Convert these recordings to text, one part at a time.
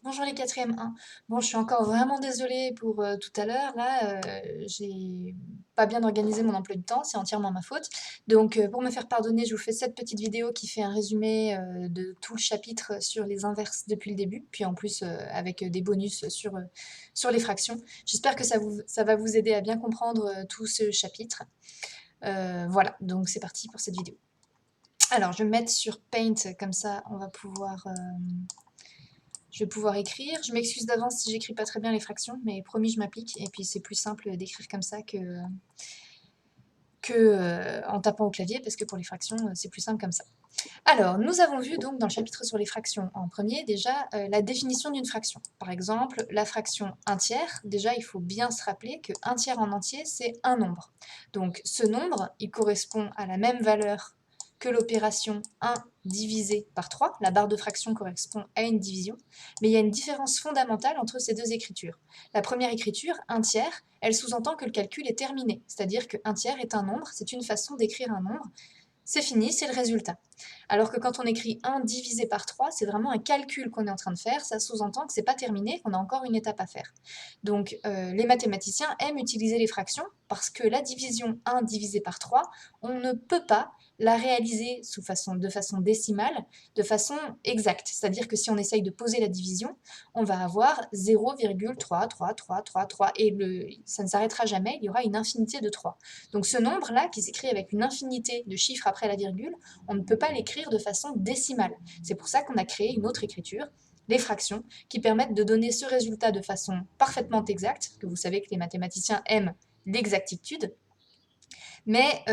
Bonjour les quatrièmes 1. Bon, je suis encore vraiment désolée pour tout à l'heure. Là, j'ai pas bien organisé mon emploi du temps, c'est entièrement ma faute. Donc, pour me faire pardonner, je vous fais cette petite vidéo qui fait un résumé de tout le chapitre sur les inverses depuis le début, puis en plus avec des bonus sur les fractions. J'espère que ça va vous aider à bien comprendre tout ce chapitre. Voilà, donc c'est parti pour cette vidéo. Alors, je vais me mettre sur Paint, comme ça on va pouvoir. Je vais pouvoir écrire. Je m'excuse d'avance si j'écris pas très bien les fractions, mais promis, je m'applique. Et puis c'est plus simple d'écrire comme ça que en tapant au clavier, parce que pour les fractions, c'est plus simple comme ça. Alors, nous avons vu donc dans le chapitre sur les fractions en premier déjà la définition d'une fraction. Par exemple, la fraction 1 tiers, déjà il faut bien se rappeler que 1 tiers en entier c'est un nombre. Donc ce nombre, il correspond à la même valeur que l'opération 1 divisé par 3. La barre de fraction correspond à une division, mais il y a une différence fondamentale entre ces deux écritures. La première écriture, 1 tiers, elle sous-entend que le calcul est terminé, c'est-à-dire que 1 tiers est un nombre, c'est une façon d'écrire un nombre, c'est fini, c'est le résultat. Alors que quand on écrit 1 divisé par 3, c'est vraiment un calcul qu'on est en train de faire, ça sous-entend que c'est pas terminé, qu'on a encore une étape à faire. Donc les mathématiciens aiment utiliser les fractions parce que la division 1 divisé par 3, on ne peut pas la réaliser de façon décimale, de façon exacte. C'est-à-dire que si on essaye de poser la division, on va avoir 0,33333 et ça ne s'arrêtera jamais, il y aura une infinité de 3. Donc ce nombre-là, qui s'écrit avec une infinité de chiffres après la virgule, on ne peut pas l'écrire de façon décimale. C'est pour ça qu'on a créé une autre écriture, les fractions, qui permettent de donner ce résultat de façon parfaitement exacte, que vous savez que les mathématiciens aiment l'exactitude, mais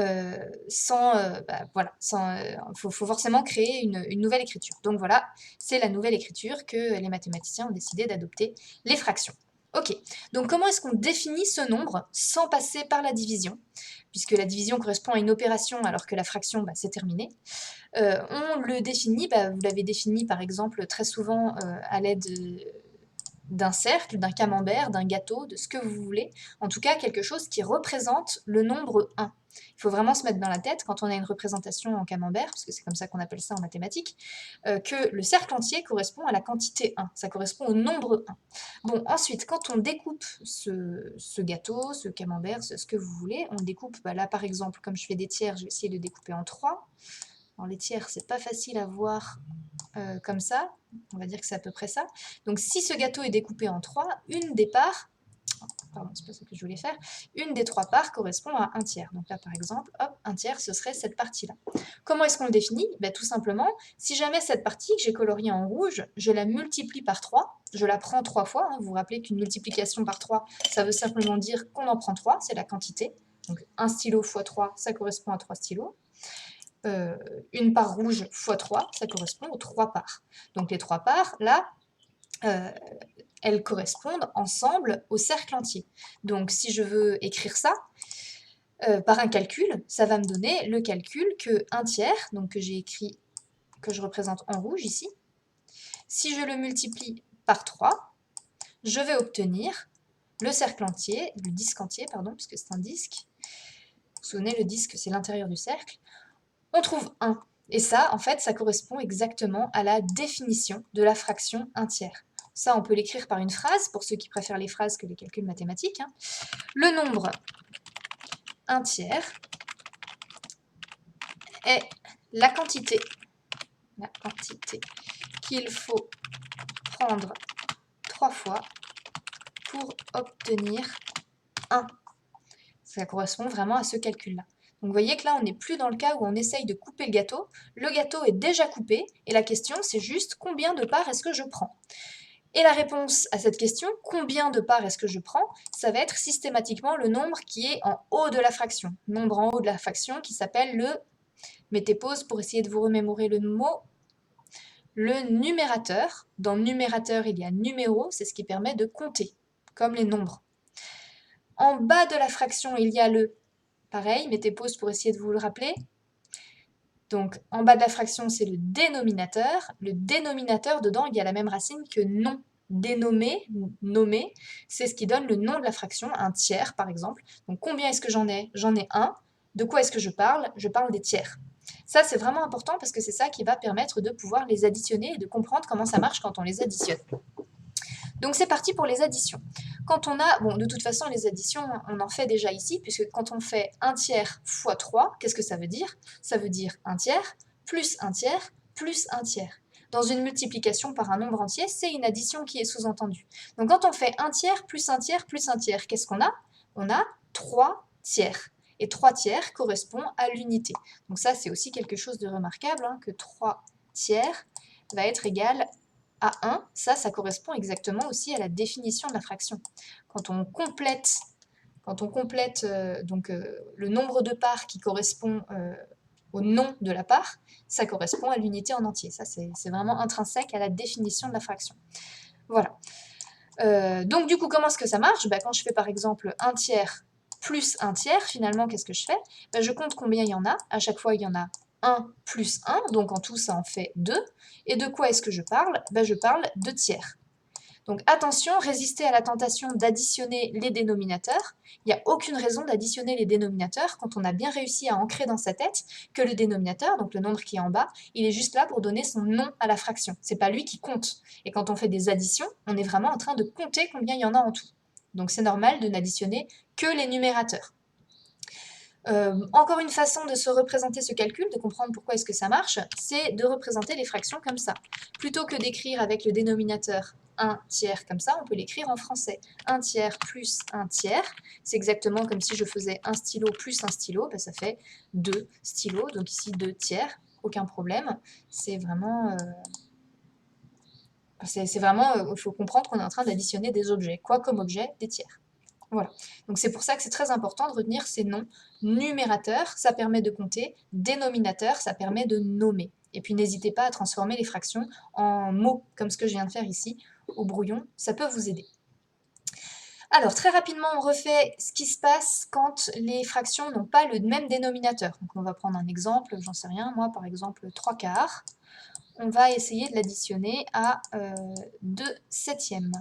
faut forcément créer une nouvelle écriture. Donc voilà, c'est la nouvelle écriture que les mathématiciens ont décidé d'adopter, les fractions. Ok, donc comment est-ce qu'on définit ce nombre sans passer par la division? Puisque la division correspond à une opération alors que la fraction, c'est terminé. On le définit, vous l'avez défini par exemple très souvent à l'aide d'un cercle, d'un camembert, d'un gâteau, de ce que vous voulez. En tout cas, quelque chose qui représente le nombre 1. Il faut vraiment se mettre dans la tête, quand on a une représentation en camembert, parce que c'est comme ça qu'on appelle ça en mathématiques, que le cercle entier correspond à la quantité 1. Ça correspond au nombre 1. Bon, ensuite, quand on découpe ce gâteau, ce camembert, ce que vous voulez, on le découpe, là par exemple, comme je fais des tiers, je vais essayer de découper en 3. Alors les tiers, c'est pas facile à voir comme ça, on va dire que c'est à peu près ça. Donc si ce gâteau est découpé en 3, une des parts, pardon, c'est pas ce que je voulais faire, une des 3 parts correspond à 1 tiers. Donc là, par exemple, hop, 1 tiers, ce serait cette partie-là. Comment est-ce qu'on le définit? Tout simplement, si jamais cette partie que j'ai coloriée en rouge, je la multiplie par 3, je la prends 3 fois, vous vous rappelez qu'une multiplication par 3, ça veut simplement dire qu'on en prend 3, c'est la quantité. Donc 1 stylo x 3, ça correspond à 3 stylos. Une part rouge x 3, ça correspond aux 3 parts. Donc les 3 parts, là, elles correspondent ensemble au cercle entier. Donc si je veux écrire ça, par un calcul, ça va me donner le calcul que 1 tiers, donc que j'ai écrit, que je représente en rouge ici, si je le multiplie par 3, je vais obtenir le cercle entier, le disque entier, pardon, puisque c'est un disque. Vous vous souvenez, le disque, c'est l'intérieur du cercle. On trouve 1. Et ça, en fait, ça correspond exactement à la définition de la fraction 1 tiers. Ça, on peut l'écrire par une phrase, pour ceux qui préfèrent les phrases que les calculs mathématiques. Le nombre 1 tiers est la quantité qu'il faut prendre 3 fois pour obtenir 1. Ça correspond vraiment à ce calcul-là. Donc vous voyez que là, on n'est plus dans le cas où on essaye de couper le gâteau est déjà coupé, et la question c'est juste combien de parts est-ce que je prends? Et la réponse à cette question, combien de parts est-ce que je prends, ça va être systématiquement le nombre qui est en haut de la fraction. Nombre en haut de la fraction qui s'appelle le, mettez pause pour essayer de vous remémorer le mot, le numérateur. Dans le numérateur, il y a numéro, c'est ce qui permet de compter, comme les nombres. En bas de la fraction, il y a le, pareil, mettez pause pour essayer de vous le rappeler. Donc, en bas de la fraction, c'est le dénominateur. Le dénominateur, dedans, il y a la même racine que nom. Dénommé, nommé, c'est ce qui donne le nom de la fraction, un tiers par exemple. Donc combien est-ce que j'en ai? J'en ai un. De quoi est-ce que je parle? Je parle des tiers. Ça, c'est vraiment important parce que c'est ça qui va permettre de pouvoir les additionner et de comprendre comment ça marche quand on les additionne. Donc c'est parti pour les additions. Quand on a, bon de toute façon les additions on en fait déjà ici, puisque quand on fait 1/3 fois 3, qu'est-ce que ça veut dire? Ça veut dire 1/3 plus 1/3 plus 1/3. Dans une multiplication par un nombre entier, c'est une addition qui est sous-entendue. Donc quand on fait 1/3 plus 1/3 plus 1/3, qu'est-ce qu'on a? On a 3/3. Et 3/3 correspond à l'unité. Donc ça c'est aussi quelque chose de remarquable, hein, que 3/3 va être égal à 1, ça correspond exactement aussi à la définition de la fraction. Quand on complète le nombre de parts qui correspond au nom de la part, ça correspond à l'unité en entier. Ça, c'est vraiment intrinsèque à la définition de la fraction. Voilà. Donc du coup, comment est-ce que ça marche? Quand je fais par exemple 1/3 plus 1/3, finalement, qu'est-ce que je fais? Je compte combien il y en a. À chaque fois, il y en a 1 plus 1, donc en tout, ça en fait 2. Et de quoi est-ce que je parle? Je parle de tiers. Donc attention, résistez à la tentation d'additionner les dénominateurs. Il n'y a aucune raison d'additionner les dénominateurs quand on a bien réussi à ancrer dans sa tête que le dénominateur, donc le nombre qui est en bas, il est juste là pour donner son nom à la fraction. C'est pas lui qui compte. Et quand on fait des additions, on est vraiment en train de compter combien il y en a en tout. Donc c'est normal de n'additionner que les numérateurs. Encore une façon de se représenter ce calcul, de comprendre pourquoi est-ce que ça marche, c'est de représenter les fractions comme ça. Plutôt que d'écrire avec le dénominateur 1/3 comme ça, on peut l'écrire en français. 1/3 plus 1/3, c'est exactement comme si je faisais un stylo plus un stylo, ça fait 2 stylos, donc ici 2/3, aucun problème. C'est vraiment... il faut comprendre qu'on est en train d'additionner des objets. Quoi comme objet? Des tiers. Voilà, donc c'est pour ça que c'est très important de retenir ces noms. Numérateur, ça permet de compter. Dénominateur, ça permet de nommer. Et puis n'hésitez pas à transformer les fractions en mots, comme ce que je viens de faire ici, au brouillon, ça peut vous aider. Alors, très rapidement, on refait ce qui se passe quand les fractions n'ont pas le même dénominateur. Donc on va prendre un exemple, j'en sais rien, moi par exemple 3/4. On va essayer de l'additionner à 2/7.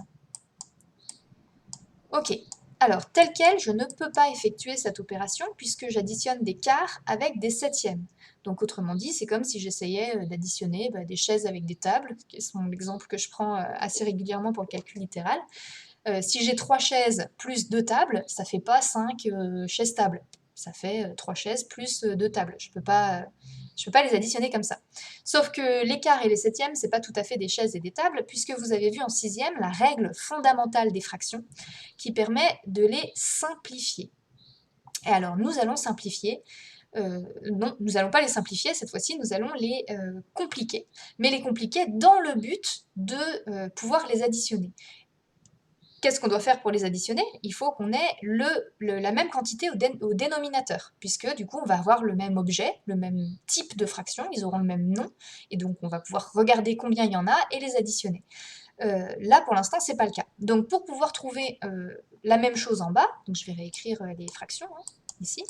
Ok, alors tel quel, je ne peux pas effectuer cette opération puisque j'additionne des quarts avec des septièmes. Donc autrement dit, c'est comme si j'essayais d'additionner des chaises avec des tables, qui sont l'exemple que je prends assez régulièrement pour le calcul littéral. Si j'ai 3 chaises plus 2 tables, ça ne fait pas 5 chaises tables. Ça fait 3 chaises plus 2 tables. Je ne peux pas les additionner comme ça. Sauf que les quarts et les septièmes, ce n'est pas tout à fait des chaises et des tables, puisque vous avez vu en 6e la règle fondamentale des fractions qui permet de les simplifier. Et alors, nous allons simplifier. Non, nous n'allons pas les simplifier, cette fois-ci, nous allons les compliquer. Mais les compliquer dans le but de pouvoir les additionner. Qu'est-ce qu'on doit faire pour les additionner? Il faut qu'on ait la même quantité au dénominateur, puisque du coup on va avoir le même objet, le même type de fraction, ils auront le même nom, et donc on va pouvoir regarder combien il y en a et les additionner. Là pour l'instant c'est pas le cas. Donc pour pouvoir trouver la même chose en bas, donc je vais réécrire les fractions ici,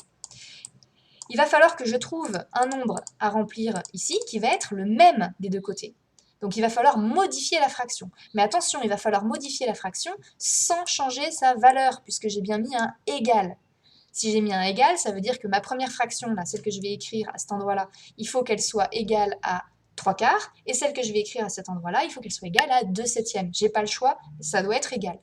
il va falloir que je trouve un nombre à remplir ici qui va être le même des deux côtés. Donc il va falloir modifier la fraction. Mais attention, il va falloir modifier la fraction sans changer sa valeur, puisque j'ai bien mis un égal. Si j'ai mis un égal, ça veut dire que ma première fraction, là, celle que je vais écrire à cet endroit-là, il faut qu'elle soit égale à 3/4, et celle que je vais écrire à cet endroit-là, il faut qu'elle soit égale à 2/7. J'ai pas le choix, ça doit être égal.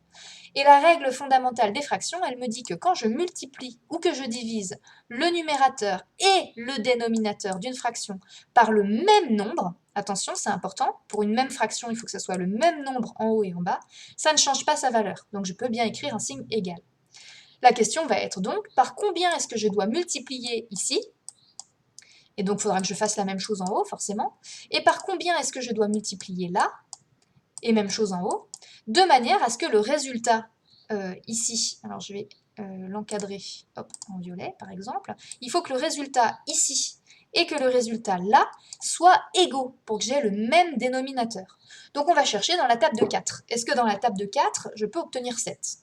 Et la règle fondamentale des fractions, elle me dit que quand je multiplie ou que je divise le numérateur et le dénominateur d'une fraction par le même nombre, attention, c'est important, pour une même fraction, il faut que ce soit le même nombre en haut et en bas, ça ne change pas sa valeur. Donc je peux bien écrire un signe égal. La question va être donc, par combien est-ce que je dois multiplier ici? Et donc il faudra que je fasse la même chose en haut, forcément. Et par combien est-ce que je dois multiplier là? Et même chose en haut, de manière à ce que le résultat ici, alors je vais l'encadrer en violet par exemple, il faut que le résultat ici et que le résultat là soient égaux pour que j'ai le même dénominateur. Donc on va chercher dans la table de 4. Est-ce que dans la table de 4, je peux obtenir 7?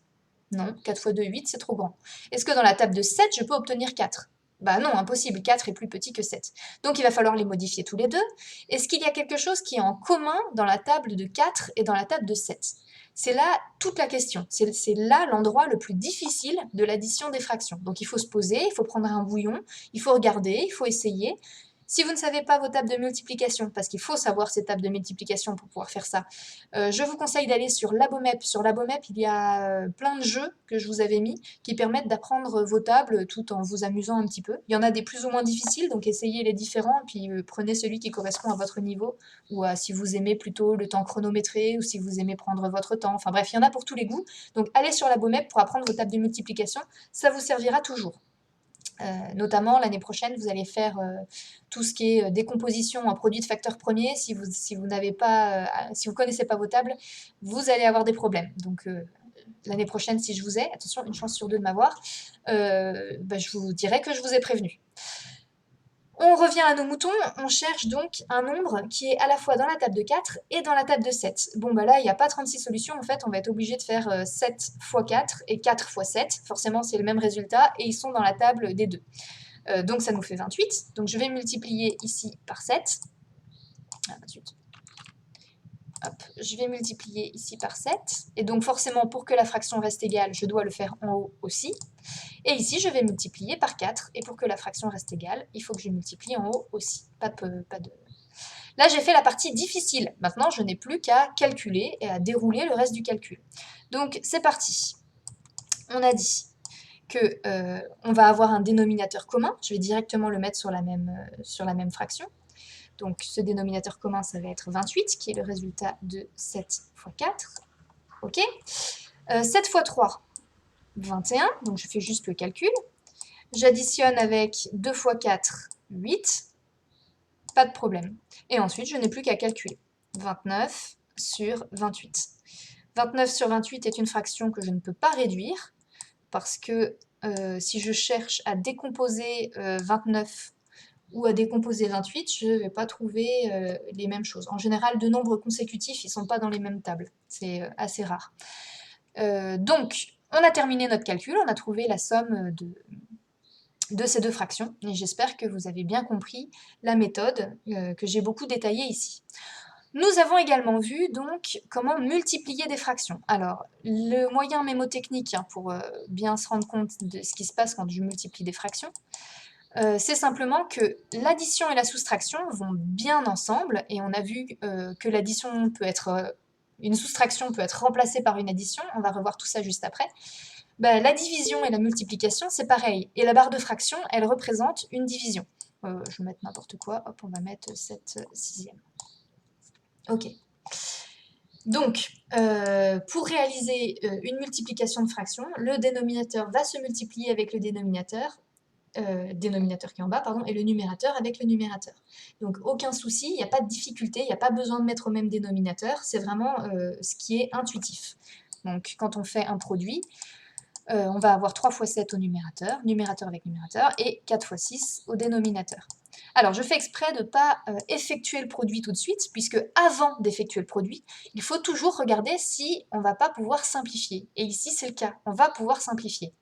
Non, 4 fois 2, 8, c'est trop grand. Est-ce que dans la table de 7, je peux obtenir 4? Bah non, impossible, 4 est plus petit que 7. Donc il va falloir les modifier tous les deux. Est-ce qu'il y a quelque chose qui est en commun dans la table de 4 et dans la table de 7? C'est là toute la question. C'est là l'endroit le plus difficile de l'addition des fractions. Donc il faut se poser, il faut prendre un bouillon, il faut regarder, il faut essayer. Si vous ne savez pas vos tables de multiplication, parce qu'il faut savoir ces tables de multiplication pour pouvoir faire ça, je vous conseille d'aller sur Labomep. Sur Labomep, il y a plein de jeux que je vous avais mis qui permettent d'apprendre vos tables tout en vous amusant un petit peu. Il y en a des plus ou moins difficiles, donc essayez les différents, puis prenez celui qui correspond à votre niveau, ou à si vous aimez plutôt le temps chronométré, ou si vous aimez prendre votre temps. Enfin bref, il y en a pour tous les goûts. Donc allez sur Labomep pour apprendre vos tables de multiplication, ça vous servira toujours. Notamment, l'année prochaine, vous allez faire tout ce qui est décomposition en produits de facteurs premiers. Si vous connaissez pas vos tables, vous allez avoir des problèmes. Donc, l'année prochaine, si je vous ai, attention, une chance sur deux de m'avoir, je vous dirai que je vous ai prévenu. On revient à nos moutons, on cherche donc un nombre qui est à la fois dans la table de 4 et dans la table de 7. Bon bah là, il n'y a pas 36 solutions, en fait, on va être obligé de faire 7 x 4 et 4 x 7. Forcément, c'est le même résultat et ils sont dans la table des deux. Donc ça nous fait 28. Donc je vais multiplier ici par 7. Ah, 28. Hop, je vais multiplier ici par 7. Et donc forcément, pour que la fraction reste égale, je dois le faire en haut aussi. Et ici, je vais multiplier par 4. Et pour que la fraction reste égale, il faut que je multiplie en haut aussi. Là, j'ai fait la partie difficile. Maintenant, je n'ai plus qu'à calculer et à dérouler le reste du calcul. Donc, c'est parti. On a dit que on va avoir un dénominateur commun. Je vais directement le mettre sur la même fraction. Donc, ce dénominateur commun, ça va être 28, qui est le résultat de 7 x 4. OK. 7 x 3, 21. Donc, je fais juste le calcul. J'additionne avec 2 x 4, 8. Pas de problème. Et ensuite, je n'ai plus qu'à calculer. 29 sur 28. 29 sur 28 est une fraction que je ne peux pas réduire, parce que si je cherche à décomposer 29 ou à décomposer 28, je ne vais pas trouver les mêmes choses. En général, deux nombres consécutifs, ils ne sont pas dans les mêmes tables. C'est assez rare. Donc, on a terminé notre calcul, on a trouvé la somme de ces deux fractions, et j'espère que vous avez bien compris la méthode que j'ai beaucoup détaillée ici. Nous avons également vu donc comment multiplier des fractions. Alors, le moyen mémotechnique pour bien se rendre compte de ce qui se passe quand je multiplie des fractions, c'est simplement que l'addition et la soustraction vont bien ensemble, et on a vu que l'addition peut être... une soustraction peut être remplacée par une addition, on va revoir tout ça juste après. La division et la multiplication, c'est pareil. Et la barre de fraction, elle représente une division. Je vais mettre n'importe quoi, hop, on va mettre 7 sixièmes. Ok. Donc, pour réaliser une multiplication de fraction, le dénominateur va se multiplier avec le dénominateur qui est en bas, pardon, et le numérateur avec le numérateur. Donc aucun souci, il n'y a pas de difficulté, il n'y a pas besoin de mettre au même dénominateur, c'est vraiment ce qui est intuitif. Donc quand on fait un produit, on va avoir 3 fois 7 au numérateur, numérateur avec numérateur, et 4 fois 6 au dénominateur. Alors, je fais exprès de ne pas effectuer le produit tout de suite, puisque avant d'effectuer le produit, il faut toujours regarder si on ne va pas pouvoir simplifier. Et ici, c'est le cas, on va pouvoir simplifier.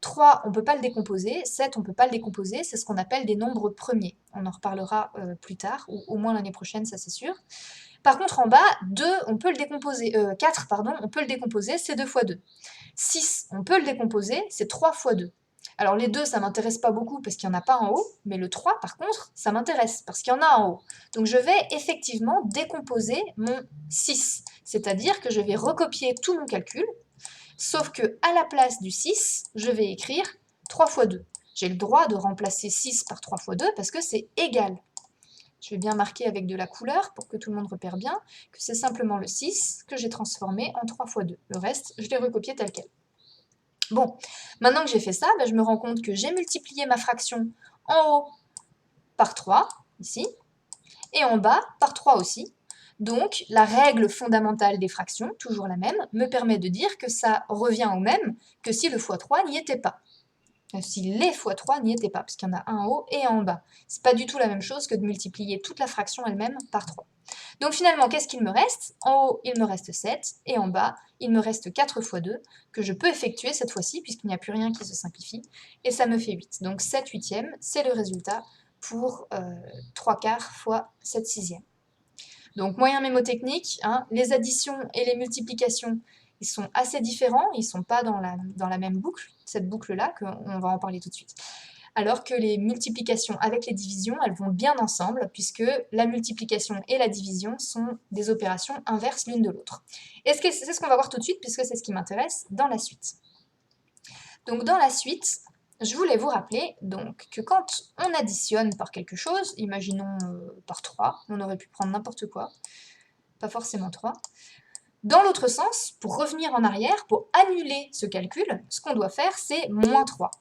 3, on ne peut pas le décomposer, 7, on ne peut pas le décomposer, c'est ce qu'on appelle des nombres premiers. On en reparlera plus tard, ou au moins l'année prochaine, ça c'est sûr. Par contre, en bas, 2, on peut le décomposer, 4, pardon, on peut le décomposer, c'est 2 fois 2. 6, on peut le décomposer, c'est 3 fois 2. Alors les 2, ça ne m'intéresse pas beaucoup parce qu'il n'y en a pas en haut, mais le 3, par contre, ça m'intéresse parce qu'il y en a en haut. Donc je vais effectivement décomposer mon 6, c'est-à-dire que je vais recopier tout mon calcul, sauf que à la place du 6, je vais écrire 3 fois 2. J'ai le droit de remplacer 6 par 3 fois 2 parce que c'est égal. Je vais bien marquer avec de la couleur pour que tout le monde repère bien que c'est simplement le 6 que j'ai transformé en 3 fois 2. Le reste, je l'ai recopié tel quel. Bon, maintenant que j'ai fait ça, je me rends compte que j'ai multiplié ma fraction en haut par 3, ici, et en bas par 3 aussi. Donc, la règle fondamentale des fractions, toujours la même, me permet de dire que ça revient au même que si le x3 n'y était pas. Si les x3 n'y étaient pas, parce qu'il y en a un en haut et un en bas. C'est pas du tout la même chose que de multiplier toute la fraction elle-même par 3. Donc finalement, qu'est-ce qu'il me reste? En haut, il me reste 7, et en bas, il me reste 4 fois 2, que je peux effectuer cette fois-ci, puisqu'il n'y a plus rien qui se simplifie, et ça me fait 8. Donc 7 huitièmes, c'est le résultat pour 3 quarts fois 7 sixièmes. Donc moyen mémotechnique, les additions et les multiplications, ils sont assez différents, ils ne sont pas dans la même boucle, cette boucle-là, on va en parler tout de suite. alors que les multiplications avec les divisions, elles vont bien ensemble, puisque la multiplication et la division sont des opérations inverses l'une de l'autre. Et c'est ce qu'on va voir tout de suite, puisque c'est ce qui m'intéresse dans la suite. Donc dans la suite, je voulais vous rappeler donc, que quand on additionne par quelque chose, imaginons par 3, on aurait pu prendre n'importe quoi, pas forcément 3, dans l'autre sens, pour revenir en arrière, pour annuler ce calcul, ce qu'on doit faire, c'est moins 3.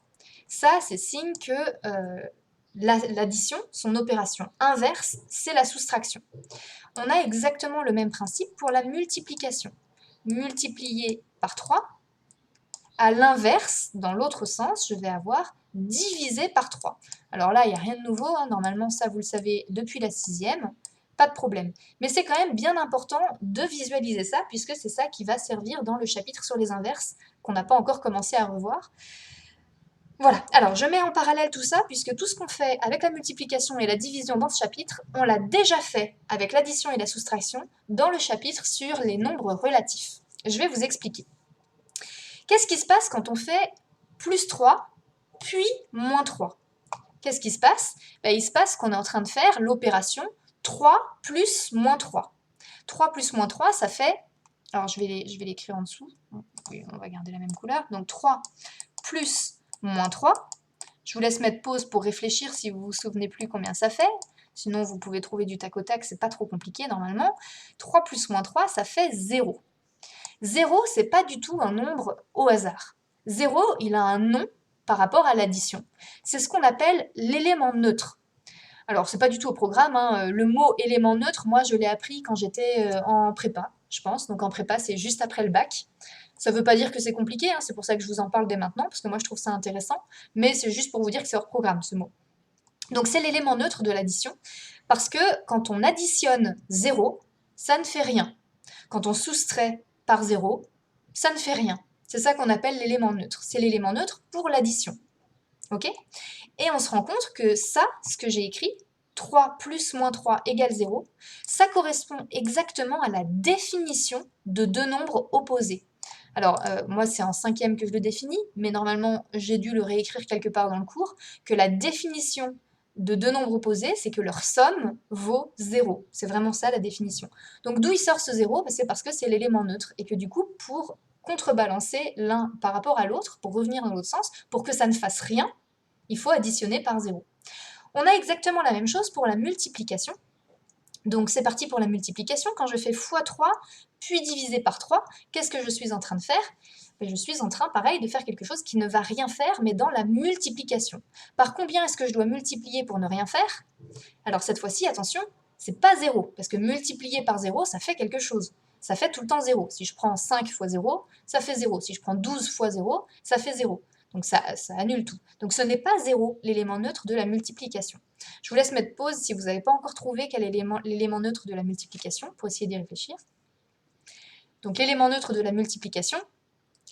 Ça, c'est signe que l'addition, son opération inverse, c'est la soustraction. On a exactement le même principe pour la multiplication. Multiplier par 3, à l'inverse, dans l'autre sens, je vais avoir divisé par 3. Alors là, il n'y a rien de nouveau, hein. Normalement, ça, vous le savez depuis la 6e, pas de problème. Mais c'est quand même bien important de visualiser ça, puisque c'est ça qui va servir dans le chapitre sur les inverses, qu'on n'a pas encore commencé à revoir. Voilà, alors je mets en parallèle tout ça, puisque tout ce qu'on fait avec la multiplication et la division dans ce chapitre, on l'a déjà fait avec l'addition et la soustraction dans le chapitre sur les nombres relatifs. Je vais vous expliquer. Qu'est-ce qui se passe quand on fait plus 3, puis moins 3? Qu'est-ce qui se passe? Il se passe qu'on est en train de faire l'opération 3 plus moins 3. 3 plus moins 3, ça fait... Alors, je vais l'écrire en dessous. Oui, on va garder la même couleur. Donc, 3 plus moins 3. Je vous laisse mettre pause pour réfléchir si vous ne vous souvenez plus combien ça fait. Sinon, vous pouvez trouver du tac au tac, c'est pas trop compliqué normalement. 3 plus moins 3, ça fait 0. 0, c'est pas du tout un nombre au hasard. 0, il a un nom par rapport à l'addition. C'est ce qu'on appelle l'élément neutre. Alors, c'est pas du tout au programme, hein. Le mot élément neutre, moi, je l'ai appris quand j'étais en prépa, je pense. Donc, en prépa, c'est juste après le bac. Ça veut pas dire que c'est compliqué, hein. C'est pour ça que je vous en parle dès maintenant, parce que moi, je trouve ça intéressant. Mais c'est juste pour vous dire que c'est hors programme, ce mot. Donc, c'est l'élément neutre de l'addition, parce que quand on additionne 0, ça ne fait rien. Quand on soustrait par 0, ça ne fait rien. C'est ça qu'on appelle l'élément neutre. C'est l'élément neutre pour l'addition. Ok? Et on se rend compte que ça, ce que j'ai écrit, 3 plus moins 3 égale 0, ça correspond exactement à la définition de deux nombres opposés. Alors, moi, c'est en 5e que je le définis, mais normalement, j'ai dû le réécrire quelque part dans le cours, que la définition de deux nombres opposés, c'est que leur somme vaut 0. C'est vraiment ça, la définition. Donc, d'où il sort ce 0? C'est parce que c'est l'élément neutre, et que du coup, pour contrebalancer l'un par rapport à l'autre, pour revenir dans l'autre sens, pour que ça ne fasse rien, il faut additionner par 0. On a exactement la même chose pour la multiplication. Donc c'est parti pour la multiplication. Quand je fais x3, puis divisé par 3, qu'est-ce que je suis en train de faire? Je suis en train, pareil, de faire quelque chose qui ne va rien faire, mais dans la multiplication. Par combien est-ce que je dois multiplier pour ne rien faire? Alors cette fois-ci, attention, c'est pas 0, parce que multiplier par 0, ça fait quelque chose. Ça fait tout le temps 0. Si je prends 5 fois 0, ça fait 0. Si je prends 12 fois 0, ça fait 0. Donc ça annule tout. Donc ce n'est pas 0, l'élément neutre de la multiplication. Je vous laisse mettre pause si vous n'avez pas encore trouvé quel est l'élément neutre de la multiplication, pour essayer d'y réfléchir. Donc l'élément neutre de la multiplication,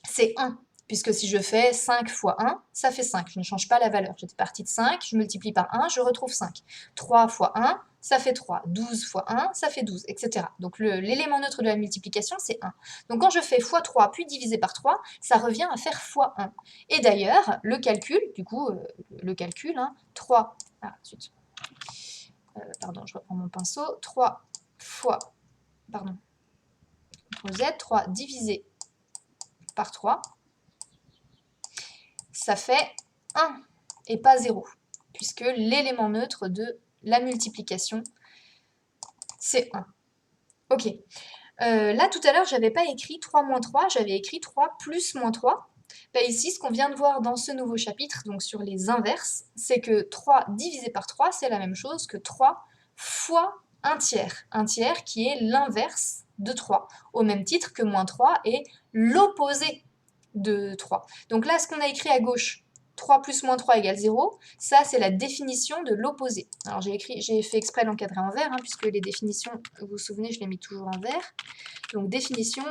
c'est 1, puisque si je fais 5 fois 1, ça fait 5. Je ne change pas la valeur. J'étais partie de 5, je multiplie par 1, je retrouve 5. 3 fois 1, ça fait 3. 12 fois 1, ça fait 12, etc. Donc l'élément neutre de la multiplication, c'est 1. Donc quand je fais x3 puis divisé par 3, ça revient à faire x1. Et d'ailleurs, le calcul, du coup, 3... Ah, zut. Pardon, je reprends mon pinceau. 3 fois... Pardon. Z, 3 divisé par 3, ça fait 1 et pas 0, puisque l'élément neutre de la multiplication, c'est 1. Ok. Là, tout à l'heure, je n'avais pas écrit 3 moins 3, j'avais écrit 3 plus moins 3. Ici, ce qu'on vient de voir dans ce nouveau chapitre, donc sur les inverses, c'est que 3 divisé par 3, c'est la même chose que 3 fois 1 tiers. 1 tiers qui est l'inverse de 3, au même titre que moins 3 est l'opposé de 3. Donc là, ce qu'on a écrit à gauche, 3 plus moins 3 égale 0, ça c'est la définition de l'opposé. Alors j'ai fait exprès l'encadrer en vert, puisque les définitions, vous vous souvenez, je les mets toujours en vert. Donc définition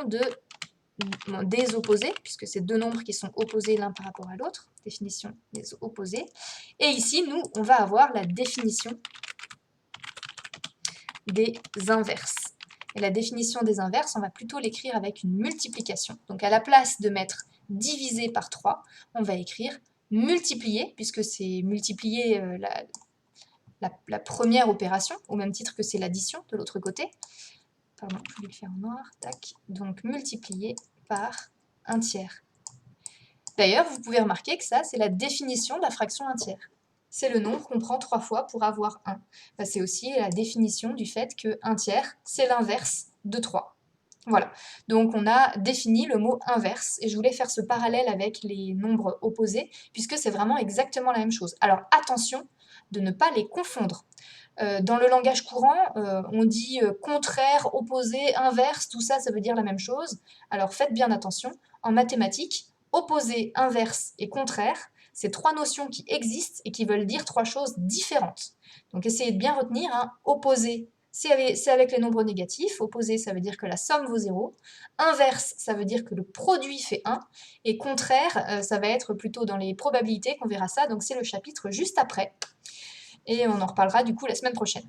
des opposés, puisque c'est deux nombres qui sont opposés l'un par rapport à l'autre, définition des opposés. Et ici, nous, on va avoir la définition des inverses. Et la définition des inverses, on va plutôt l'écrire avec une multiplication. Donc à la place de mettre divisé par 3, on va écrire multiplier, puisque c'est multiplier la première opération, au même titre que c'est l'addition de l'autre côté. Pardon, je voulais le faire en noir. Tac. Donc multiplier par 1/3. D'ailleurs, vous pouvez remarquer que ça, c'est la définition de la fraction 1/3. C'est le nombre qu'on prend 3 fois pour avoir 1. Ben, c'est aussi la définition du fait que 1/3, c'est l'inverse de 3. Voilà, donc on a défini le mot inverse, et je voulais faire ce parallèle avec les nombres opposés, puisque c'est vraiment exactement la même chose. Alors attention de ne pas les confondre. Dans le langage courant, on dit contraire, opposé, inverse, tout ça, ça veut dire la même chose. Alors faites bien attention, en mathématiques, opposé, inverse et contraire, c'est 3 notions qui existent et qui veulent dire 3 choses différentes. Donc essayez de bien retenir, hein, opposé, c'est avec les nombres négatifs. Opposé, ça veut dire que la somme vaut 0. Inverse, ça veut dire que le produit fait 1. Et contraire, ça va être plutôt dans les probabilités qu'on verra ça. Donc c'est le chapitre juste après. Et on en reparlera du coup la semaine prochaine.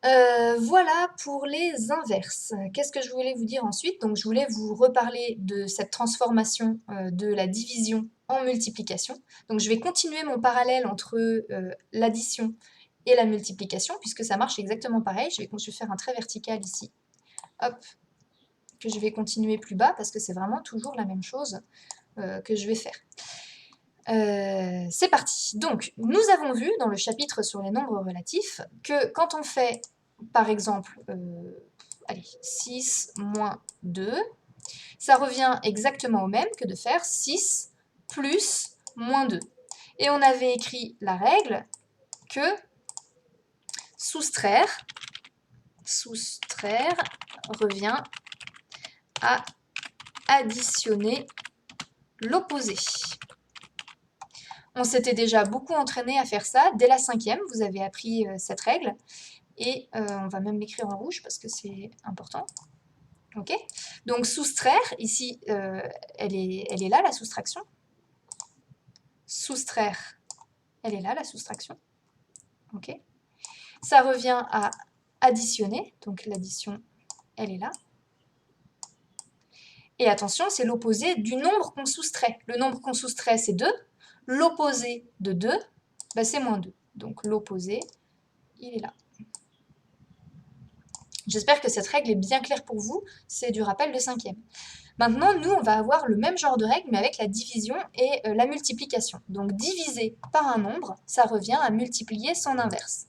Voilà pour les inverses. Qu'est-ce que je voulais vous dire ensuite? Donc je voulais vous reparler de cette transformation de la division en multiplication. Donc je vais continuer mon parallèle entre l'addition et la multiplication, puisque ça marche exactement pareil. Je vais faire un trait vertical ici, hop, que je vais continuer plus bas, parce que c'est vraiment toujours la même chose que je vais faire. C'est parti. Donc, nous avons vu dans le chapitre sur les nombres relatifs que quand on fait, par exemple, 6 moins 2, ça revient exactement au même que de faire 6 plus moins 2. Et on avait écrit la règle que soustraire revient à additionner l'opposé. On s'était déjà beaucoup entraîné à faire ça. Dès la 5e, vous avez appris cette règle. Et on va même l'écrire en rouge parce que c'est important. Ok. Donc soustraire, ici, elle est là, la soustraction. Soustraire, elle est là, la soustraction. Ok. Ça revient à additionner, donc l'addition, elle est là. Et attention, c'est l'opposé du nombre qu'on soustrait. Le nombre qu'on soustrait, c'est 2. L'opposé de 2, bah, c'est moins 2. Donc l'opposé, il est là. J'espère que cette règle est bien claire pour vous. C'est du rappel de 5e. Maintenant, nous, on va avoir le même genre de règle, mais avec la division et la multiplication. Donc diviser par un nombre, ça revient à multiplier son inverse.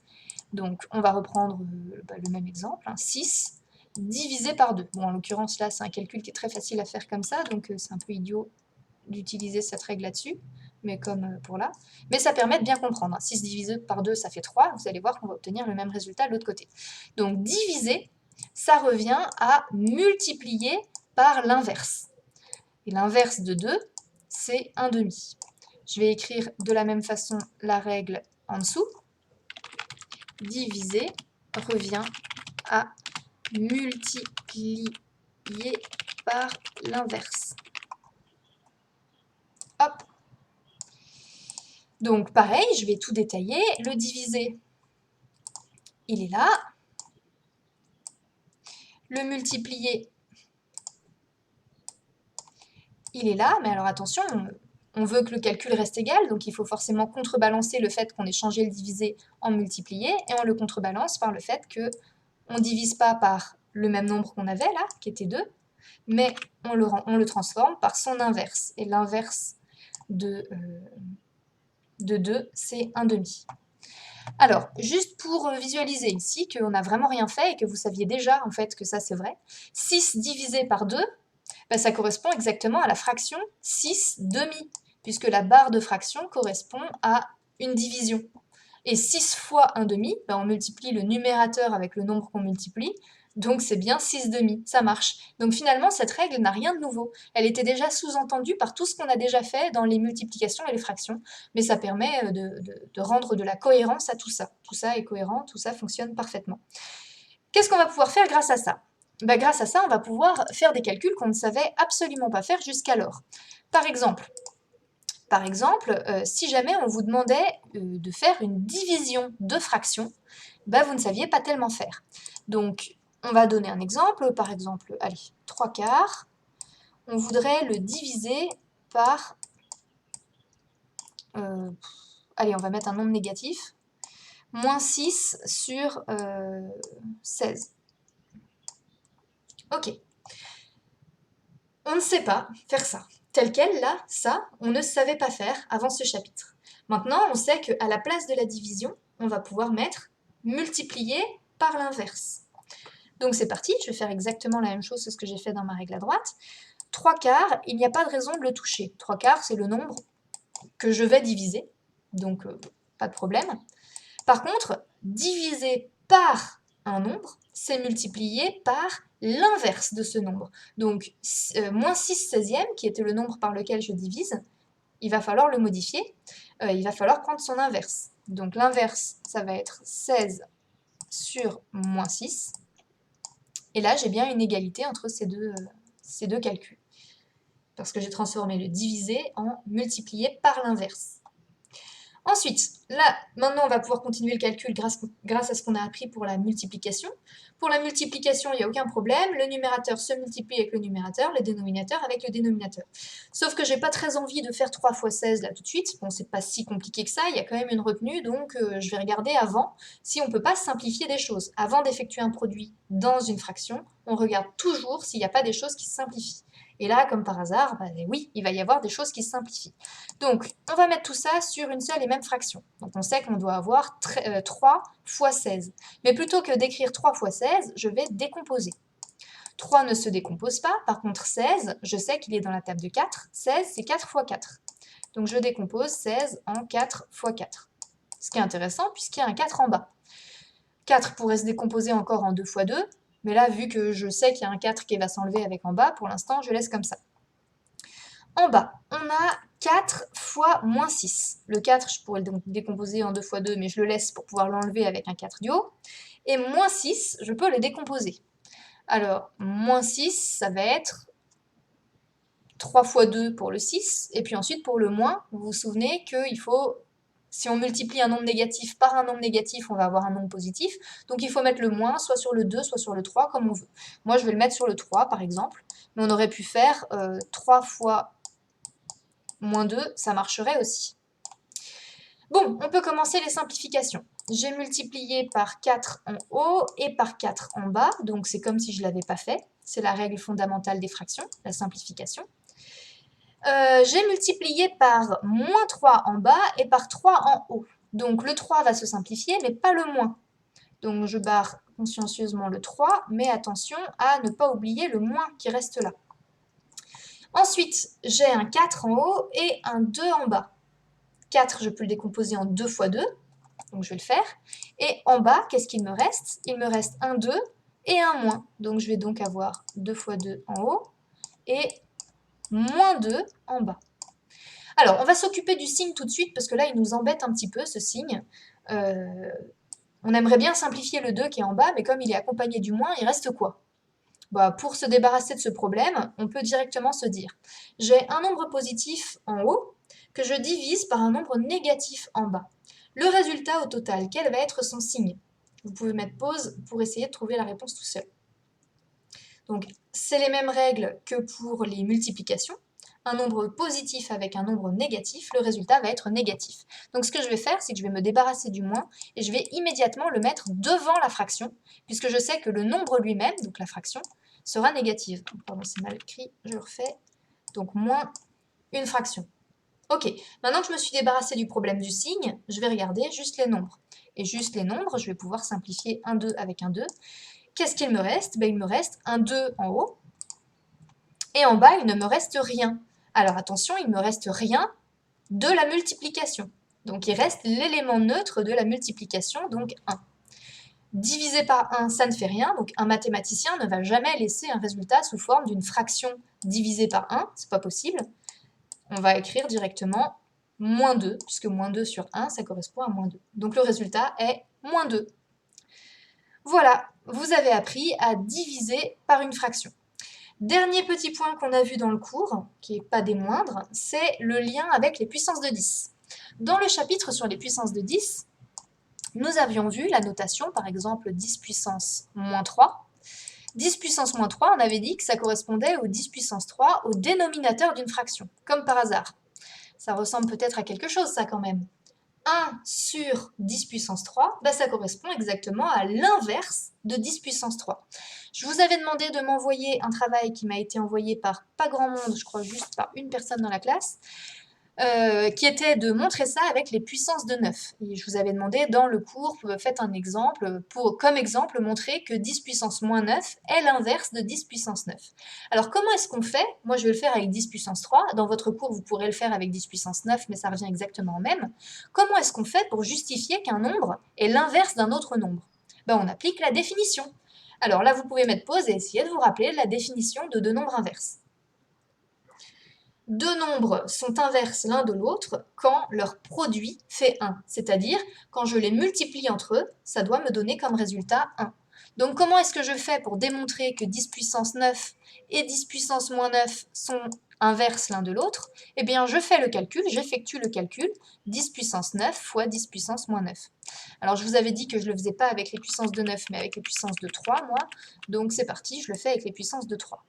Donc on va reprendre le même exemple, hein, 6 divisé par 2. Bon, en l'occurrence, là, c'est un calcul qui est très facile à faire comme ça, donc c'est un peu idiot d'utiliser cette règle là-dessus, mais comme pour là. Mais ça permet de bien comprendre. 6 divisé par 2, ça fait 3. Vous allez voir qu'on va obtenir le même résultat de l'autre côté. Donc diviser, ça revient à multiplier par l'inverse. Et l'inverse de 2, c'est 1/2. Je vais écrire de la même façon la règle en dessous. Diviser revient à multiplier par l'inverse. Hop. Donc pareil, je vais tout détailler. Le diviser, il est là. Le multiplier, il est là. Mais alors attention, on veut que le calcul reste égal, donc il faut forcément contrebalancer le fait qu'on ait changé le divisé en multiplié, et on le contrebalance par le fait qu'on ne divise pas par le même nombre qu'on avait là, qui était 2, mais on le transforme par son inverse. Et l'inverse de 2, c'est 1/2. Alors, juste pour visualiser ici qu'on n'a vraiment rien fait et que vous saviez déjà en fait que ça c'est vrai, 6 divisé par 2, ben, ça correspond exactement à la fraction 6/2, puisque la barre de fraction correspond à une division. Et 6 fois 1/2, ben, on multiplie le numérateur avec le nombre qu'on multiplie, donc c'est bien 6/2, ça marche. Donc finalement, cette règle n'a rien de nouveau. Elle était déjà sous-entendue par tout ce qu'on a déjà fait dans les multiplications et les fractions, mais ça permet de rendre de la cohérence à tout ça. Tout ça est cohérent, tout ça fonctionne parfaitement. Qu'est-ce qu'on va pouvoir faire grâce à ça? Ben, grâce à ça, on va pouvoir faire des calculs qu'on ne savait absolument pas faire jusqu'alors. Par exemple, si jamais on vous demandait de faire une division de fractions, ben vous ne saviez pas tellement faire. Donc, on va donner un exemple. Par exemple, allez, 3/4. On voudrait le diviser par allez, on va mettre un nombre négatif. Moins 6 sur 16. Ok. On ne sait pas faire ça. Tel quel, là, ça, on ne savait pas faire avant ce chapitre. Maintenant, on sait qu'à la place de la division, on va pouvoir mettre multiplier par l'inverse. Donc c'est parti, je vais faire exactement la même chose que ce que j'ai fait dans ma règle à droite. 3/4, il n'y a pas de raison de le toucher. 3/4, c'est le nombre que je vais diviser, donc pas de problème. Par contre, diviser par un nombre, c'est multiplier par l'inverse de ce nombre. Donc, moins 6/16, qui était le nombre par lequel je divise, il va falloir le modifier, il va falloir prendre son inverse. Donc l'inverse, ça va être 16 sur moins 6. Et là, j'ai bien une égalité entre ces deux calculs. Parce que j'ai transformé le divisé en multiplié par l'inverse. Ensuite, là, maintenant, on va pouvoir continuer le calcul grâce à ce qu'on a appris pour la multiplication. Pour la multiplication, il n'y a aucun problème. Le numérateur se multiplie avec le numérateur, le dénominateur avec le dénominateur. Sauf que j'ai pas très envie de faire 3 fois 16 là tout de suite. Bon, c'est pas si compliqué que ça, il y a quand même une retenue, donc je vais regarder avant si on peut pas simplifier des choses. Avant d'effectuer un produit dans une fraction, on regarde toujours s'il n'y a pas des choses qui se simplifient. Et là, comme par hasard, bah, oui, il va y avoir des choses qui se simplifient. Donc, on va mettre tout ça sur une seule et même fraction. Donc, on sait qu'on doit avoir 3 fois 16. Mais plutôt que d'écrire 3 fois 16, je vais décomposer. 3 ne se décompose pas, par contre 16, je sais qu'il est dans la table de 4. 16, c'est 4 fois 4. Donc, je décompose 16 en 4 fois 4. Ce qui est intéressant, puisqu'il y a un 4 en bas. 4 pourrait se décomposer encore en 2 fois 2, mais là, vu que je sais qu'il y a un 4 qui va s'enlever avec en bas, pour l'instant, je laisse comme ça. En bas, on a 4 fois moins 6. Le 4, je pourrais le décomposer en 2 fois 2, mais je le laisse pour pouvoir l'enlever avec un 4 du haut. Et moins 6, je peux le décomposer. Alors, moins 6, ça va être 3 fois 2 pour le 6. Et puis ensuite, pour le moins, vous vous souvenez qu'il faut... Si on multiplie un nombre négatif par un nombre négatif, on va avoir un nombre positif. Donc il faut mettre le moins, soit sur le 2, soit sur le 3, comme on veut. Moi, je vais le mettre sur le 3, par exemple. Mais on aurait pu faire 3 fois moins 2, ça marcherait aussi. Bon, on peut commencer les simplifications. J'ai multiplié par 4 en haut et par 4 en bas, donc c'est comme si je ne l'avais pas fait. C'est la règle fondamentale des fractions, la simplification. J'ai multiplié par moins 3 en bas et par 3 en haut. Donc le 3 va se simplifier, mais pas le moins. Donc je barre consciencieusement le 3, mais attention à ne pas oublier le moins qui reste là. Ensuite, j'ai un 4 en haut et un 2 en bas. 4, je peux le décomposer en 2 fois 2, donc je vais le faire. Et en bas, qu'est-ce qu'il me reste? Il me reste un 2 et un moins. Donc je vais donc avoir 2 fois 2 en haut et moins 2 en bas. Alors, on va s'occuper du signe tout de suite, parce que là, il nous embête un petit peu, ce signe. On aimerait bien simplifier le 2 qui est en bas, mais comme il est accompagné du moins, il reste quoi? Bah, pour se débarrasser de ce problème, on peut directement se dire, j'ai un nombre positif en haut, que je divise par un nombre négatif en bas. Le résultat au total, quel va être son signe? Vous pouvez mettre pause pour essayer de trouver la réponse tout seul. Donc, c'est les mêmes règles que pour les multiplications. Un nombre positif avec un nombre négatif, le résultat va être négatif. Donc ce que je vais faire, c'est que je vais me débarrasser du moins et je vais immédiatement le mettre devant la fraction, puisque je sais que le nombre lui-même, donc la fraction, sera négative. Pardon, c'est mal écrit, je le refais. Donc moins une fraction. Ok, maintenant que je me suis débarrassée du problème du signe, je vais regarder juste les nombres. Et juste les nombres, je vais pouvoir simplifier un 2 avec un 2. Qu'est-ce qu'il me reste? Il me reste un 2 en haut, et en bas, il ne me reste rien. Alors attention, il ne me reste rien de la multiplication. Donc il reste l'élément neutre de la multiplication, donc 1. Divisé par 1, ça ne fait rien, donc un mathématicien ne va jamais laisser un résultat sous forme d'une fraction divisée par 1, c'est pas possible. On va écrire directement moins 2, puisque moins 2 sur 1, ça correspond à moins 2. Donc le résultat est moins 2. Voilà, vous avez appris à diviser par une fraction. Dernier petit point qu'on a vu dans le cours, qui n'est pas des moindres, c'est le lien avec les puissances de 10. Dans le chapitre sur les puissances de 10, nous avions vu la notation, par exemple 10 puissance moins 3. 10 puissance moins 3, on avait dit que ça correspondait au 10 puissance 3 au dénominateur d'une fraction, comme par hasard. Ça ressemble peut-être à quelque chose, ça, quand même. 1 sur 10 puissance 3, bah, ça correspond exactement à l'inverse de 10 puissance 3. Je vous avais demandé de m'envoyer un travail qui m'a été envoyé par pas grand monde, je crois juste par une personne dans la classe, qui était de montrer ça avec les puissances de 9. Et je vous avais demandé dans le cours, faites un exemple, pour comme exemple montrer que 10 puissance moins 9 est l'inverse de 10 puissance 9. Alors comment est-ce qu'on fait? Moi je vais le faire avec 10 puissance 3, dans votre cours vous pourrez le faire avec 10 puissance 9, mais ça revient exactement au même. Comment est-ce qu'on fait pour justifier qu'un nombre est l'inverse d'un autre nombre? Ben, on applique la définition. Alors là vous pouvez mettre pause et essayer de vous rappeler la définition de deux nombres inverses. Deux nombres sont inverses l'un de l'autre quand leur produit fait 1, c'est-à-dire quand je les multiplie entre eux, ça doit me donner comme résultat 1. Donc comment est-ce que je fais pour démontrer que 10 puissance 9 et 10 puissance moins 9 sont inverses l'un de l'autre? Eh bien je fais le calcul, j'effectue le calcul, 10 puissance 9 fois 10 puissance moins 9. Alors je vous avais dit que je ne le faisais pas avec les puissances de 9 mais avec les puissances de 3 moi, donc c'est parti, je le fais avec les puissances de 3.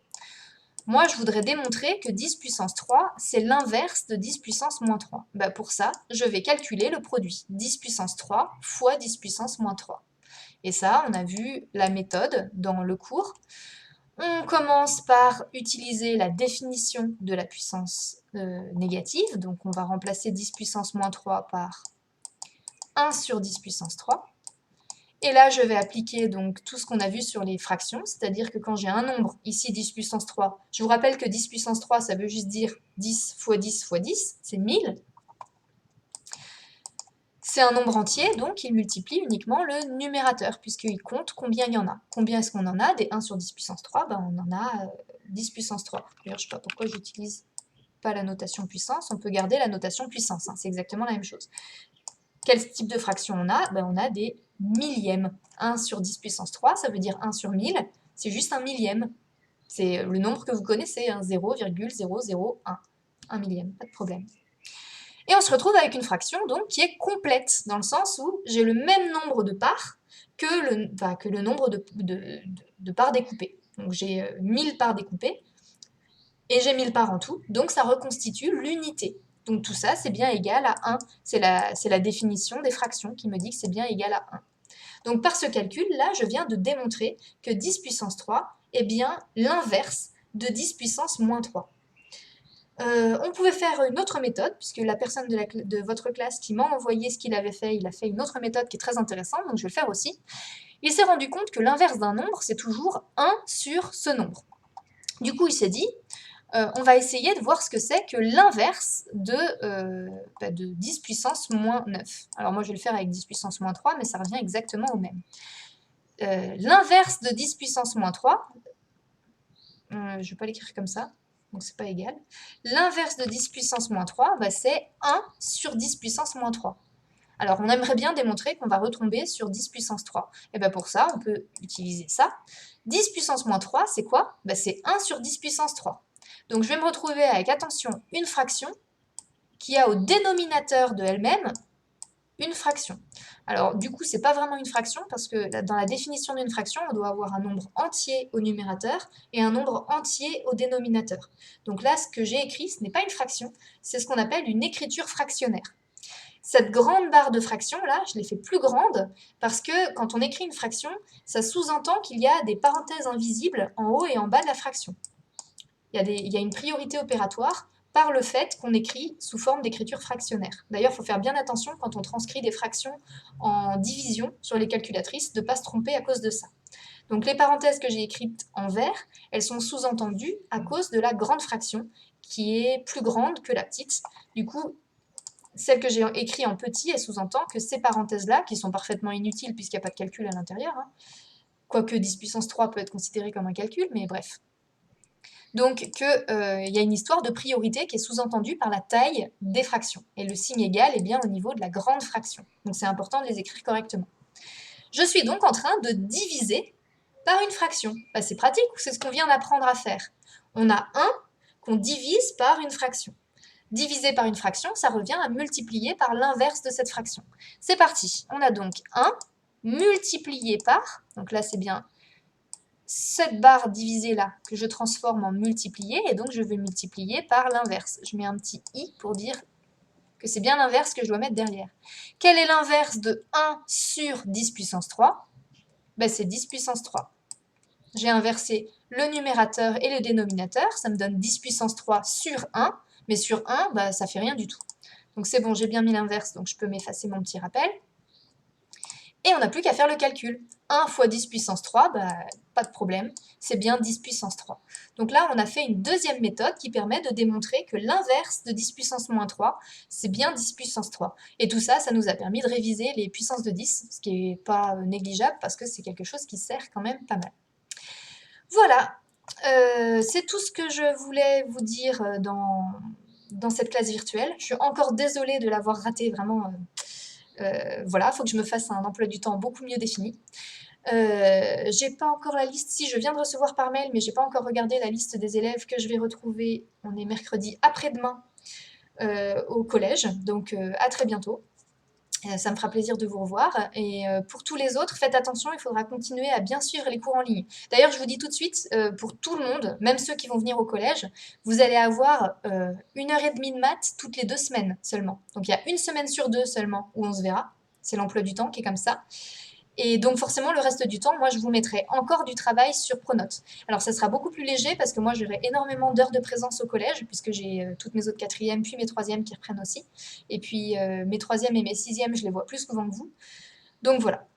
Moi, je voudrais démontrer que 10 puissance 3, c'est l'inverse de 10 puissance moins 3. Bah pour ça, je vais calculer le produit 10 puissance 3 fois 10 puissance moins 3. Et ça, on a vu la méthode dans le cours. On commence par utiliser la définition de la puissance négative. Donc, on va remplacer 10 puissance moins 3 par 1 sur 10 puissance 3. Et là, je vais appliquer donc tout ce qu'on a vu sur les fractions, c'est-à-dire que quand j'ai un nombre, ici 10 puissance 3, je vous rappelle que 10 puissance 3, ça veut juste dire 10 fois 10 fois 10, c'est 1000. C'est un nombre entier, donc il multiplie uniquement le numérateur, puisqu'il compte combien il y en a. Combien est-ce qu'on en a? Des 1 sur 10 puissance 3, ben on en a 10 puissance 3. D'ailleurs, je ne sais pas pourquoi j'utilise pas la notation puissance, on peut garder la notation puissance, hein, c'est exactement la même chose. Quel type de fraction on a? Ben, on a des millièmes. 1 sur 10 puissance 3, ça veut dire 1 sur 1000, c'est juste un millième. C'est le nombre que vous connaissez, hein, 0,001. Un millième, pas de problème. Et on se retrouve avec une fraction donc qui est complète, dans le sens où j'ai le même nombre de parts que le nombre de parts découpées. Donc j'ai 1000 parts découpées, et j'ai 1000 parts en tout, donc ça reconstitue l'unité. Donc tout ça, c'est bien égal à 1. C'est la définition des fractions qui me dit que c'est bien égal à 1. Donc par ce calcul-là, je viens de démontrer que 10 puissance 3 est bien l'inverse de 10 puissance moins 3. On pouvait faire une autre méthode, puisque la personne de votre classe qui m'a envoyé ce qu'il avait fait, il a fait une autre méthode qui est très intéressante, donc je vais le faire aussi. Il s'est rendu compte que l'inverse d'un nombre, c'est toujours 1 sur ce nombre. Du coup, il s'est dit, on va essayer de voir ce que c'est que l'inverse de 10 puissance moins 9. Alors moi, je vais le faire avec 10 puissance moins 3, mais ça revient exactement au même. L'inverse de 10 puissance moins 3, je ne vais pas l'écrire comme ça, donc c'est pas égal. L'inverse de 10 puissance moins 3, bah, c'est 1 sur 10 puissance moins 3. Alors, on aimerait bien démontrer qu'on va retomber sur 10 puissance 3. Et bien pour ça, on peut utiliser ça. 10 puissance moins 3, c'est quoi? Ben, c'est 1 sur 10 puissance 3. Donc je vais me retrouver avec, attention, une fraction qui a au dénominateur de elle-même une fraction. Alors du coup, c'est pas vraiment une fraction parce que dans la définition d'une fraction, on doit avoir un nombre entier au numérateur et un nombre entier au dénominateur. Donc là, ce que j'ai écrit, ce n'est pas une fraction, c'est ce qu'on appelle une écriture fractionnaire. Cette grande barre de fraction, là, je l'ai fait plus grande parce que quand on écrit une fraction, ça sous-entend qu'il y a des parenthèses invisibles en haut et en bas de la fraction. Il y a une priorité opératoire par le fait qu'on écrit sous forme d'écriture fractionnaire. D'ailleurs, il faut faire bien attention quand on transcrit des fractions en division sur les calculatrices, de ne pas se tromper à cause de ça. Donc les parenthèses que j'ai écrites en vert, elles sont sous-entendues à cause de la grande fraction, qui est plus grande que la petite. Du coup, celle que j'ai écrite en petit, elle sous-entend que ces parenthèses-là, qui sont parfaitement inutiles puisqu'il n'y a pas de calcul à l'intérieur, hein, quoique 10 puissance 3 peut être considéré comme un calcul, mais bref. Donc qu'il y a une histoire de priorité qui est sous-entendue par la taille des fractions. Et le signe égal est bien au niveau de la grande fraction. Donc c'est important de les écrire correctement. Je suis donc en train de diviser par une fraction. Bah, c'est pratique, c'est ce qu'on vient d'apprendre à faire. On a 1 qu'on divise par une fraction. Diviser par une fraction, ça revient à multiplier par l'inverse de cette fraction. C'est parti. On a donc 1 multiplié par, donc là c'est bien cette barre divisée là que je transforme en multiplié, et donc je vais multiplier par l'inverse. Je mets un petit i pour dire que c'est bien l'inverse que je dois mettre derrière. Quel est l'inverse de 1 sur 10 puissance 3? Ben, c'est 10 puissance 3. J'ai inversé le numérateur et le dénominateur, ça me donne 10 puissance 3 sur 1, mais sur 1, bah, ça fait rien du tout. Donc c'est bon, j'ai bien mis l'inverse, donc je peux m'effacer mon petit rappel. Et on n'a plus qu'à faire le calcul. 1 fois 10 puissance 3, bah, pas de problème, c'est bien 10 puissance 3. Donc là, on a fait une deuxième méthode qui permet de démontrer que l'inverse de 10 puissance moins 3, c'est bien 10 puissance 3. Et tout ça, ça nous a permis de réviser les puissances de 10, ce qui n'est pas négligeable parce que c'est quelque chose qui sert quand même pas mal. Voilà, c'est tout ce que je voulais vous dire dans cette classe virtuelle. Je suis encore désolée de l'avoir ratée, vraiment. Voilà, il faut que je me fasse un emploi du temps beaucoup mieux défini. J'ai pas encore la liste, si je viens de recevoir par mail, mais j'ai pas encore regardé la liste des élèves que je vais retrouver, on est mercredi après-demain au collège, donc à très bientôt. Ça me fera plaisir de vous revoir. Et pour tous les autres, faites attention, il faudra continuer à bien suivre les cours en ligne. D'ailleurs, je vous dis tout de suite, pour tout le monde, même ceux qui vont venir au collège, vous allez avoir 1h30 de maths toutes les 2 semaines seulement. Donc il y a 1 semaine sur 2 seulement où on se verra. C'est l'emploi du temps qui est comme ça. Et donc forcément, le reste du temps, moi, je vous mettrai encore du travail sur Pronote. Alors, ça sera beaucoup plus léger parce que moi, j'aurai énormément d'heures de présence au collège puisque j'ai toutes mes autres quatrièmes, puis mes troisièmes qui reprennent aussi. Et puis, mes troisièmes et mes sixièmes, je les vois plus souvent que vous. Donc, voilà.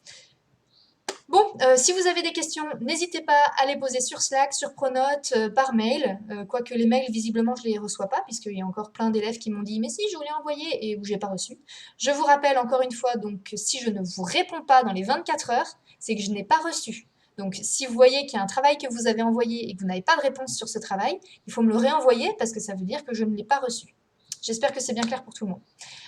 Bon, si vous avez des questions, n'hésitez pas à les poser sur Slack, sur Pronote, par mail. Quoique les mails, visiblement, je ne les reçois pas, puisqu'il y a encore plein d'élèves qui m'ont dit « Mais si, je vous l'ai envoyé » et où je n'ai pas reçu. Je vous rappelle encore une fois, donc, si je ne vous réponds pas dans les 24 heures, c'est que je n'ai pas reçu. Donc, si vous voyez qu'il y a un travail que vous avez envoyé et que vous n'avez pas de réponse sur ce travail, il faut me le réenvoyer parce que ça veut dire que je ne l'ai pas reçu. J'espère que c'est bien clair pour tout le monde.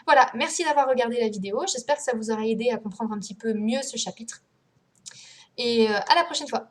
Voilà, merci d'avoir regardé la vidéo. J'espère que ça vous aura aidé à comprendre un petit peu mieux ce chapitre. Et à la prochaine fois.